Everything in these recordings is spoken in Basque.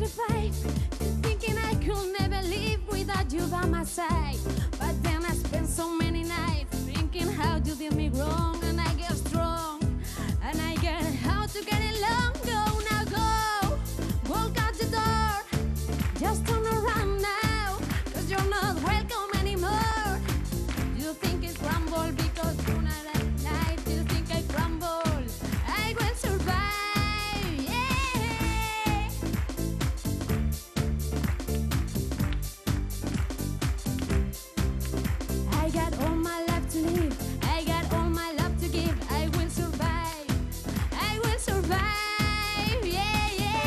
petrified, thinking I could never live without you by my side. But then I spent so many nights thinking how you did me wrong, and I get strong, and I get how to get along. Go now, go, walk out the door, just turn around now, 'cause you're not welcome anymore. You think it's crumble because you're not at night. You think I crumble, I will survive, yeah. I got all my life to live, I got all my love to give. I will survive, I will survive, yeah, yeah.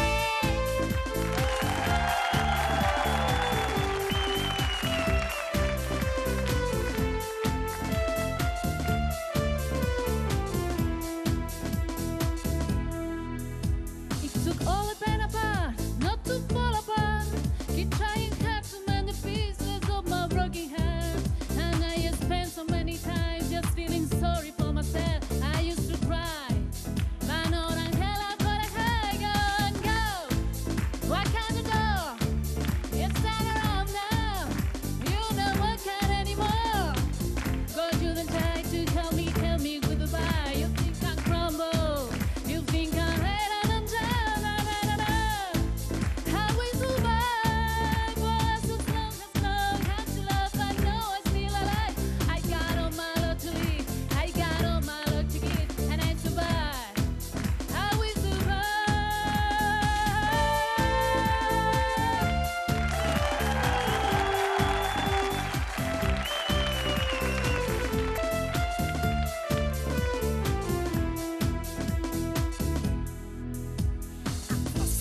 It took all the pain apart, not to fall apart. Keep trying hard to mend the pieces of my broken heart. And I spent so many times just feeling sorry for myself. I used to cry, but no one hell I got a high. Go and go, walk out the door, it's time around now. You don't walk out anymore. God, you then try to tell me goodbye. You think I crumble, you think I'm head and down. No, no, no, no. How we survive was as long as to love. I know I'm still alive. I got all my love to live, I got all my love to give, and I survive. How we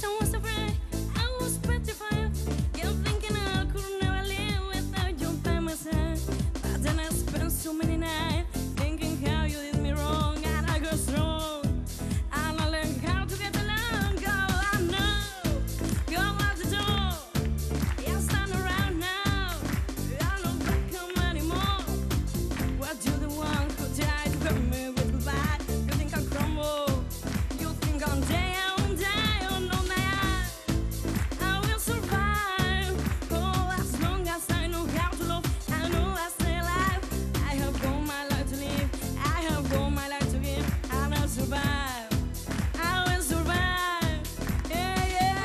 I was afraid, I was petrified, kept thinking I could never live without you by my side. But then I spent so many nights thinking how you did me wrong, and I got strong, and I learned how to get along. Go, I know, go out the door, yeah, stand around now. I don't back home anymore. What you the one who tried to hurt me with goodbye? You think I crumble, you think I'm down, down on my eye. I will survive, oh, as long as I know how to love, I know I stay alive. I have all my life to live, I have all my life to give, and I'll survive, I will survive, yeah, yeah.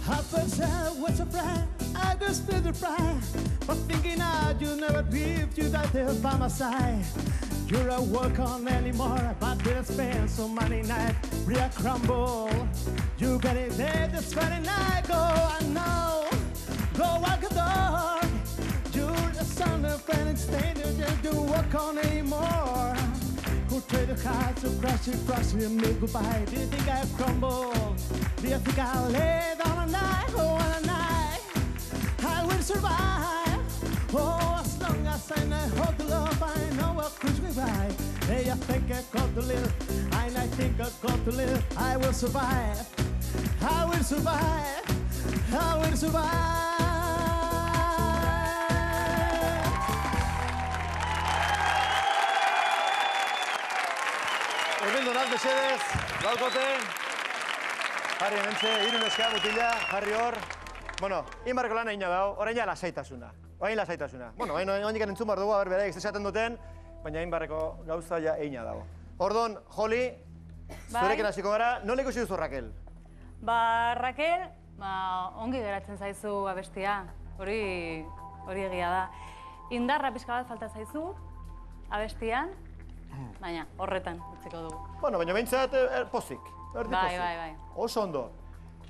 At first I was afraid, I just feel the pride, but thinking out you never leave, you died there by my side. You're a walk on anymore, but didn't spend so many nights, real crumble. You got it there this Friday night, go, I know, go walk the door. You're the son of friend, stay there, just don't walk on anymore. Who tried to hide to crush you, and make goodbye? Do you think I crumble? Do you think I'll lay down a night, oh, a night? I will survive, oh, as long as I know how to love, I know what push me by. Hey, I think I got to live, and I think I got to live. I will survive, I will survive, I will survive. Urbildu naz, mesedez, gaurkote. Jarri hementxe, hiru neska, mutila, jarri hor. Bueno, inbarreko lan egina dago, orain ja lasaitasuna. Orain lasaitasuna. Bueno, orain entzun behar dugu, beraiek esaten duten, baina inbarreko gauza ja egina dago. Ordon, Joli, zurekin hasiko gara, nola ikusi duzu Raquel? Ba, Raquel, ongi geratzen zaizu abestia, hori egia da. Indarra pixka bat falta zaizu abestian, baina horretan utziko dugu. Bueno, baina behintzat pozik. Bai. Oso ondo.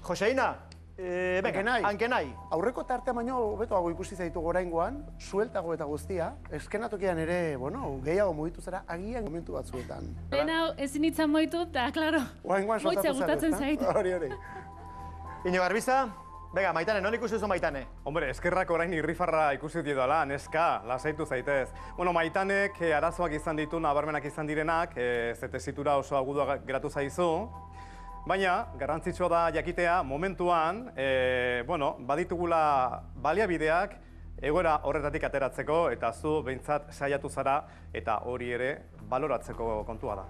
Joseina, hankenai. Aurreko tartea baino hobetoago ikusi zaitu oraingoan, sueltago eta guztia, eskenatokian ere, bueno, gehiago mugitu zara agian momentu batzuetan. Lehen ezin itzan moitu, eta, klaro, moitzea gustatzen zait. Hori. Ino Garbiza, bega, Maitane, nola ikusi duzu Maitane? Hombre, eskerrak orain irrifarra ikusi diola, neska, lasaitu zaitez. Bueno, Maitanek arazoak izan ditu, nabarmenak izan direnak, ze tesitura oso agudua geratu zaizu. Baina, garrantzitsua da jakitea momentuan, bueno, baditugula baliabideak egoera horretatik ateratzeko eta zu behintzat saiatu zara eta hori ere baloratzeko kontua da.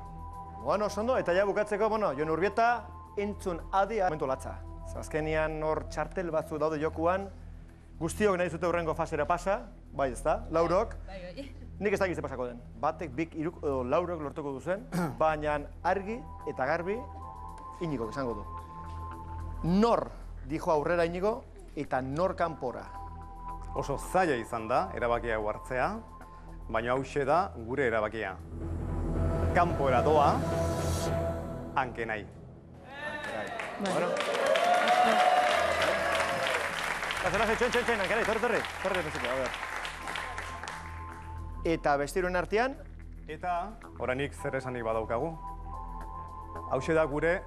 Bueno, ondo, eta ja bukatzeko, bueno, Jon Urbieta, entzun adi momentu latza. Azkenian hor txartel batzu daude jokuan, guztiok nahi zute hurrengo fasera pasa, bai ez da, laurok. Nik ez dakizte pasako den. Batek, bik, iruk, edo laurok lortuko duzen, baina argi eta garbi Iñigo esango du. Nor dijo aurrera Iñigo eta nor kanpora. Oso zaila izan da erabakia hau hartzea, baina hauxe da gure erabakia. Kanpora doa, hanke nahi. Bueno. Txen, hanke nahi, torri, a ver. Eta bestiroen artean? Eta, oranik zer esanik badaukagu. Hauxe da gure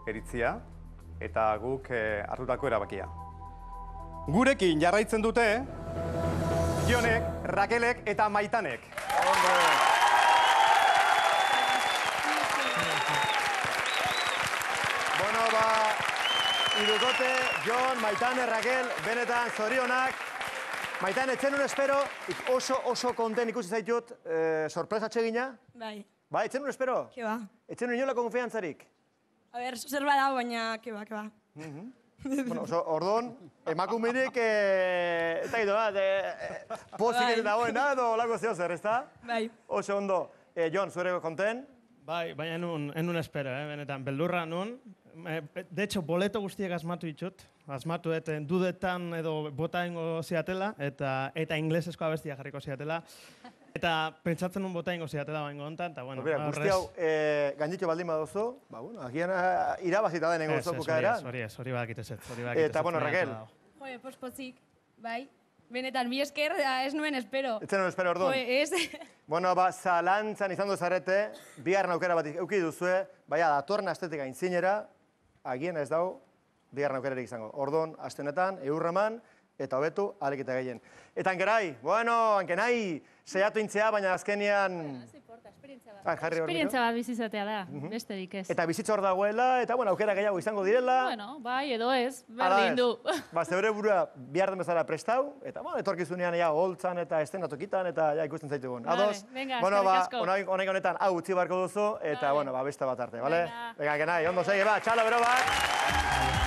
eritzia eta guk hartutako erabakia. Gurekin jarraitzen dute Jonek, Rakelek eta Maitanek. Bueno, irukote, Jon, Maitane, Rakel, benetan zorionak. Maitane, etzen un espero, oso konten ikusi zaitut, sorpresa txegina. Bai, Ba, etzen un espero? ke ba. Etzen un inolako konfiantzarik? A ber, zerba da, baina ke ba. Bueno, orduan, emakumirik, eta gido bat, pozik dagoena edo lako zeo zer, ezta? Bai. Oso ondo. Jon, zure konten? Bai, baina enun espero, benetan, beldurra nun. De hecho, boleto guztiek asmatu ditut. Asmatu dudetan edo bota ingo ziatela, eta inglesezko abestia jarriko ziatela. Eta pentsatzen nun bota ingo ziatela baino hontan, eta bueno, Bera, guzti hau, gainditu baldin baduzu, ba, bueno, agian irabazita denengo zokuka eran. Hori badakitezet. Eta, bueno, Raquel. Joe, pospozik, bai. Benetan, bi esker, ez nuen espero. Etzen nuen espero orduan. Joe, ez. Bueno, ba, zalantzan izan duzarete, bigarren aukera bat euki duzue, baina datorren astetik aintzinera, agian ez dago, bigarren aukerarik izango. Orduan, aste honetan, eurreman, eta hobetu, ahalik eta gehien. Eta hankerai, bueno, hankenai, seiatu intzea, baina azkenian... Esperientzia bat bizizatea da, besterik ez. Eta bizitza hor dagoela, eta bueno, aukera gehiago izango direla. Bueno, bai, edo ez, berdin du. Ba, zeure burua bihar den bezala prestau, eta bueno, etorkizunean ja holtzan eta estenatokitan, eta ja ikusten zaitugun. Ados? Venga, bueno, ba, eskerrik asko. honetan hau utzi barko duzu, eta bueno, ba, beste bat arte, bale? Venga, que nahi, ondo segi, ba, txalo, bero bat!